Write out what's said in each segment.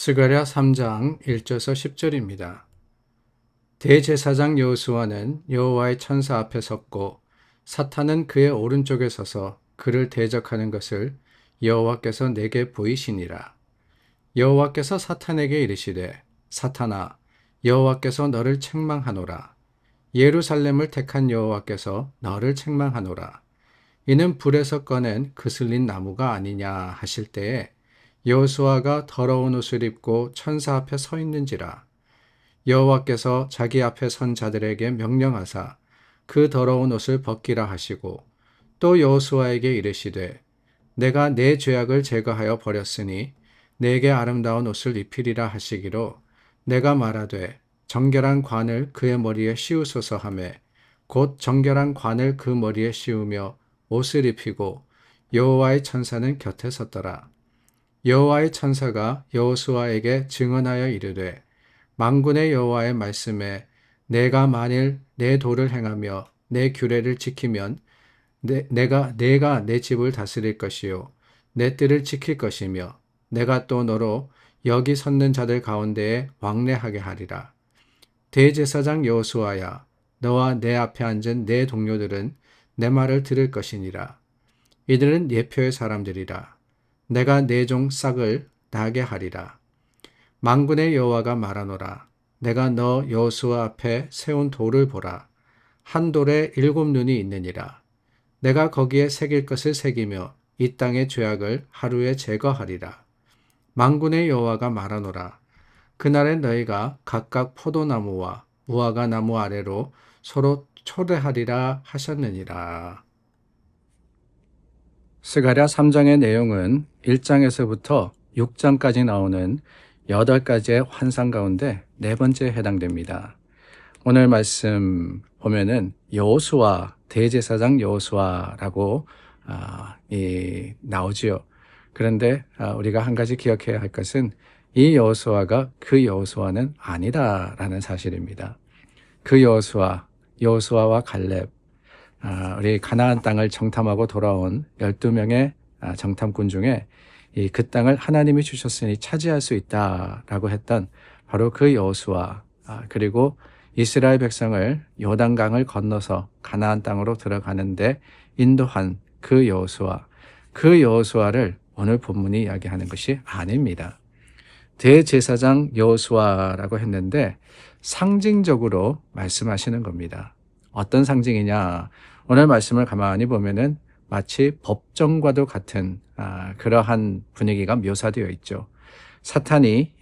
스가랴 3장 1절에서 10절입니다. 대제사장 여호수아는 여호와의 천사 앞에 섰고 사탄은 그의 오른쪽에 서서 그를 대적하는 것을 여호와께서 내게 보이시니라. 여호와께서 사탄에게 이르시되 사탄아 여호와께서 너를 책망하노라. 예루살렘을 택한 여호와께서 너를 책망하노라. 이는 불에서 꺼낸 그슬린 나무가 아니냐 하실 때에 여호수아가 더러운 옷을 입고 천사 앞에 서 있는지라. 여호와께서 자기 앞에 선 자들에게 명령하사 그 더러운 옷을 벗기라 하시고 또 여호수아에게 이르시되 내가 내 죄악을 제거하여 버렸으니 내게 아름다운 옷을 입히리라 하시기로 내가 말하되 정결한 관을 그의 머리에 씌우소서 하매 곧 정결한 관을 그 머리에 씌우며 옷을 입히고 여호와의 천사는 곁에 섰더라. 여호와의 천사가 여호수아에게 증언하여 이르되 만군의 여호와의 말씀에 내가 만일 내 도를 행하며 내 규례를 지키면 내가 내 집을 다스릴 것이요 내 뜰을 지킬 것이며 내가 또 너로 여기 섰는 자들 가운데에 왕래하게 하리라. 대제사장 여호수아야 너와 내 앞에 앉은 내 동료들은 내 말을 들을 것이니라. 이들은 예표의 사람들이라. 내가 내 종 싹을 나게 하리라. 만군의 여호와가 말하노라. 내가 너 여호수아 앞에 세운 돌을 보라. 한 돌에 7눈이 있느니라. 내가 거기에 새길 것을 새기며 이 땅의 죄악을 하루에 제거하리라. 만군의 여호와가 말하노라. 그날에 너희가 각각 포도나무와 무화과 나무 아래로 서로 초대하리라 하셨느니라. 스가랴 3장의 내용은 1장에서부터 6장까지 나오는 8가지의 환상 가운데 4번째에 해당됩니다. 오늘 말씀 보면은 여호수아, 대제사장 여호수아라고 나오지요. 그런데 우리가 한 가지 기억해야 할 것은 이 여호수아가 그 여호수아는 아니다라는 사실입니다. 그 여호수아와 갈렙, 우리 가나안 땅을 정탐하고 돌아온 12명의 정탐꾼 중에 그 땅을 하나님이 주셨으니 차지할 수 있다라고 했던 바로 그 여호수아, 그리고 이스라엘 백성을 요단강을 건너서 가나안 땅으로 들어가는데 인도한 그 여호수아를 오늘 본문이 이야기하는 것이 아닙니다. 대제사장 여호수아라고 했는데 상징적으로 말씀하시는 겁니다. 어떤 상징이냐? 오늘 말씀을 가만히 보면은 마치 법정과도 같은 그러한 분위기가 묘사되어 있죠. 사탄이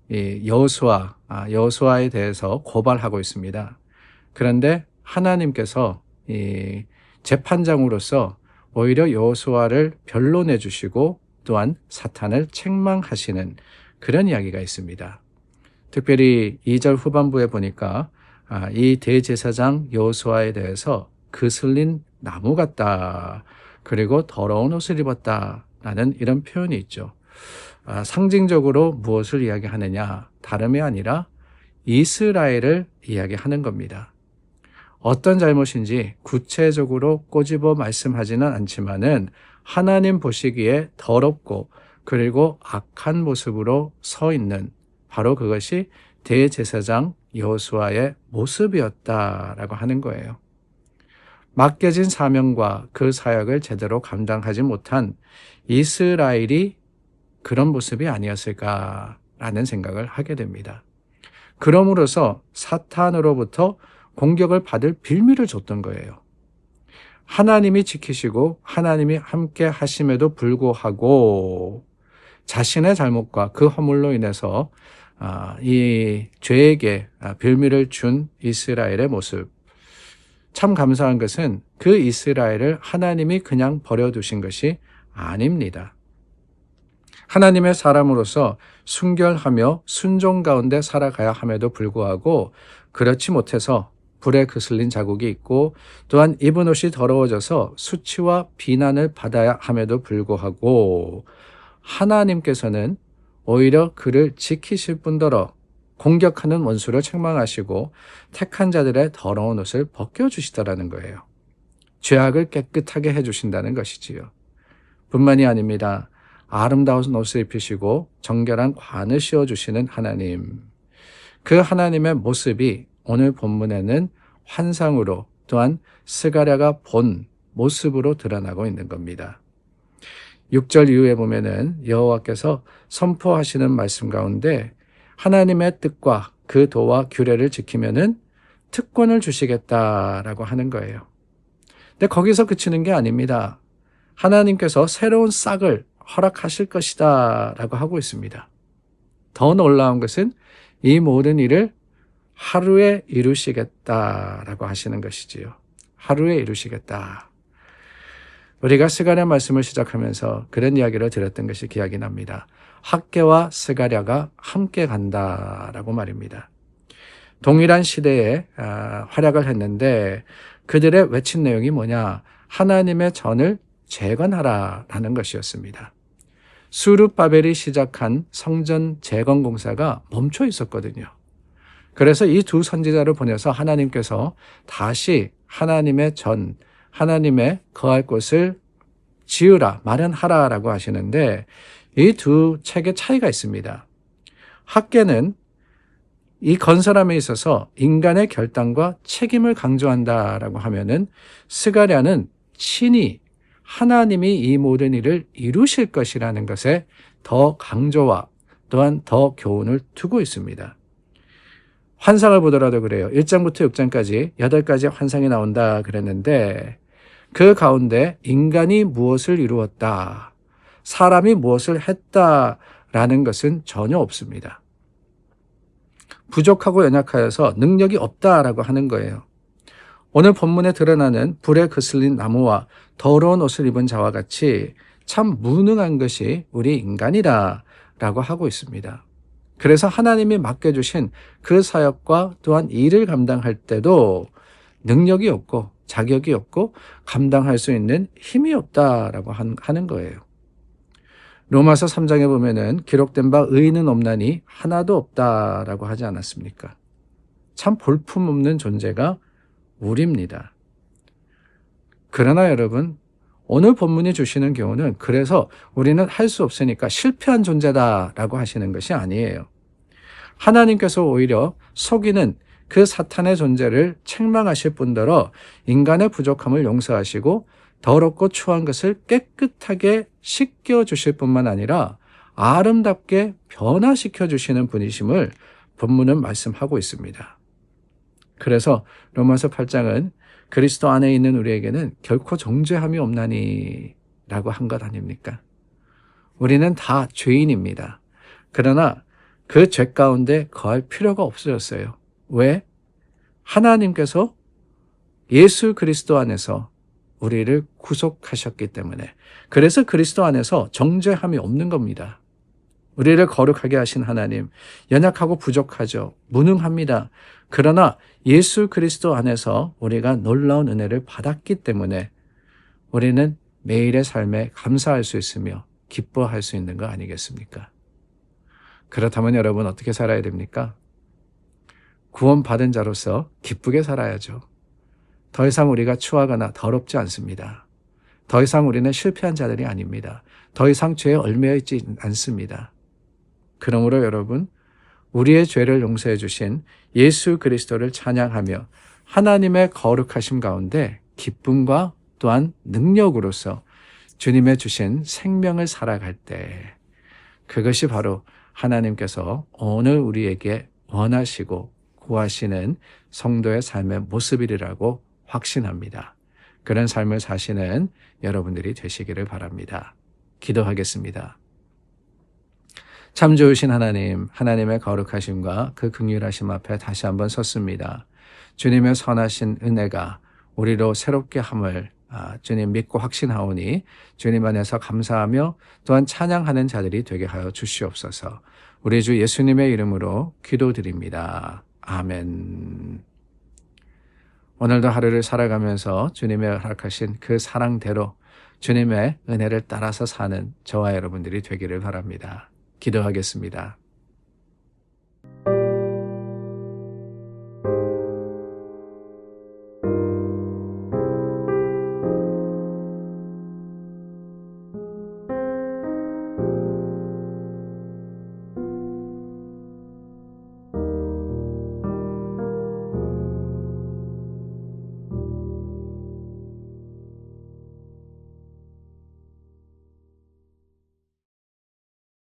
여호수아에 대해서 고발하고 있습니다. 그런데 하나님께서 재판장으로서 오히려 여호수아를 변론해 주시고 또한 사탄을 책망하시는 그런 이야기가 있습니다. 특별히 2절 후반부에 보니까 이 대제사장 여호수아에 대해서 그슬린 나무 같다. 그리고 더러운 옷을 입었다라는 이런 표현이 있죠. 상징적으로 무엇을 이야기하느냐? 다름이 아니라 이스라엘을 이야기하는 겁니다. 어떤 잘못인지 구체적으로 꼬집어 말씀하지는 않지만은 하나님 보시기에 더럽고 그리고 악한 모습으로 서 있는 바로 그것이 대제사장 여호수아의 모습이었다라고 하는 거예요. 맡겨진 사명과 그 사역을 제대로 감당하지 못한 이스라엘이 그런 모습이 아니었을까라는 생각을 하게 됩니다. 그러므로서 사탄으로부터 공격을 받을 빌미를 줬던 거예요. 하나님이 지키시고 하나님이 함께 하심에도 불구하고 자신의 잘못과 그 허물로 인해서 이 죄에게 빌미를 준 이스라엘의 모습. 참 감사한 것은 그 이스라엘을 하나님이 그냥 버려두신 것이 아닙니다. 하나님의 사람으로서 순결하며 순종 가운데 살아가야 함에도 불구하고 그렇지 못해서 불에 그슬린 자국이 있고 또한 입은 옷이 더러워져서 수치와 비난을 받아야 함에도 불구하고 하나님께서는 오히려 그를 지키실 뿐더러 공격하는 원수를 책망하시고 택한 자들의 더러운 옷을 벗겨주시더라는 거예요. 죄악을 깨끗하게 해주신다는 것이지요. 뿐만이 아닙니다. 아름다운 옷을 입히시고 정결한 관을 씌워주시는 하나님. 그 하나님의 모습이 오늘 본문에는 환상으로 또한 스가랴가 본 모습으로 드러나고 있는 겁니다. 6절 이후에 보면은 여호와께서 선포하시는 말씀 가운데 하나님의 뜻과 그 도와 규례를 지키면은 특권을 주시겠다라고 하는 거예요. 근데 거기서 그치는 게 아닙니다. 하나님께서 새로운 싹을 허락하실 것이다 라고 하고 있습니다. 더 놀라운 것은 이 모든 일을 하루에 이루시겠다라고 하시는 것이지요. 하루에 이루시겠다. 우리가 스가랴 말씀을 시작하면서 그런 이야기를 들었던 것이 기억이 납니다. 학개와 스가랴가 함께 간다라고 말입니다. 동일한 시대에 활약을 했는데 그들의 외친 내용이 뭐냐? 하나님의 전을 재건하라라는 것이었습니다. 수룹바벨이 시작한 성전 재건 공사가 멈춰 있었거든요. 그래서 이 두 선지자를 보내서 하나님께서 다시 하나님의 전, 하나님의 거할 곳을 지으라, 마련하라라고 하시는데 이 두 책의 차이가 있습니다. 학개는 이 건설함에 있어서 인간의 결단과 책임을 강조한다라고 하면은 스가랴는 친히 하나님이 이 모든 일을 이루실 것이라는 것에 더 강조와 또한 더 교훈을 두고 있습니다. 환상을 보더라도 그래요. 1장부터 6장까지 8가지 환상이 나온다 그랬는데 그 가운데 인간이 무엇을 이루었다, 사람이 무엇을 했다라는 것은 전혀 없습니다. 부족하고 연약하여서 능력이 없다라고 하는 거예요. 오늘 본문에 드러나는 불에 그슬린 나무와 더러운 옷을 입은 자와 같이 참 무능한 것이 우리 인간이다라고 하고 있습니다. 그래서 하나님이 맡겨주신 그 사역과 또한 일을 감당할 때도 능력이 없고 자격이 없고 감당할 수 있는 힘이 없다라고 하는 거예요. 로마서 3장에 보면은 기록된 바 의인은 없나니 하나도 없다라고 하지 않았습니까? 참 볼품없는 존재가 우리입니다. 그러나 여러분, 오늘 본문이 주시는 교훈은 그래서 우리는 할 수 없으니까 실패한 존재다라고 하시는 것이 아니에요. 하나님께서 오히려 속이는 그 사탄의 존재를 책망하실 뿐더러 인간의 부족함을 용서하시고 더럽고 추한 것을 깨끗하게 씻겨주실 뿐만 아니라 아름답게 변화시켜 주시는 분이심을 본문은 말씀하고 있습니다. 그래서 로마서 8장은 그리스도 안에 있는 우리에게는 결코 정죄함이 없나니 라고 한 것 아닙니까? 우리는 다 죄인입니다. 그러나 그 죄 가운데 거할 필요가 없어졌어요. 왜? 하나님께서 예수 그리스도 안에서 우리를 구속하셨기 때문에. 그래서 그리스도 안에서 정죄함이 없는 겁니다. 우리를 거룩하게 하신 하나님, 연약하고 부족하죠. 무능합니다. 그러나 예수 그리스도 안에서 우리가 놀라운 은혜를 받았기 때문에 우리는 매일의 삶에 감사할 수 있으며 기뻐할 수 있는 거 아니겠습니까? 그렇다면 여러분 어떻게 살아야 됩니까? 구원받은 자로서 기쁘게 살아야죠. 더 이상 우리가 추하거나 더럽지 않습니다. 더 이상 우리는 실패한 자들이 아닙니다. 더 이상 죄에 얽매여 있지 않습니다. 그러므로 여러분, 우리의 죄를 용서해 주신 예수 그리스도를 찬양하며 하나님의 거룩하심 가운데 기쁨과 또한 능력으로서 주님의 주신 생명을 살아갈 때 그것이 바로 하나님께서 오늘 우리에게 원하시고 구하시는 성도의 삶의 모습이라고 확신합니다. 그런 삶을 사시는 여러분들이 되시기를 바랍니다. 기도하겠습니다. 참 좋으신 하나님, 하나님의 거룩하심과 그 긍휼하심 앞에 다시 한번 섰습니다. 주님의 선하신 은혜가 우리로 새롭게 함을 주님 믿고 확신하오니 주님 안에서 감사하며 또한 찬양하는 자들이 되게 하여 주시옵소서. 우리 주 예수님의 이름으로 기도드립니다. 아멘. 오늘도 하루를 살아가면서 주님의 허락하신 그 사랑대로 주님의 은혜를 따라서 사는 저와 여러분들이 되기를 바랍니다. 기도하겠습니다.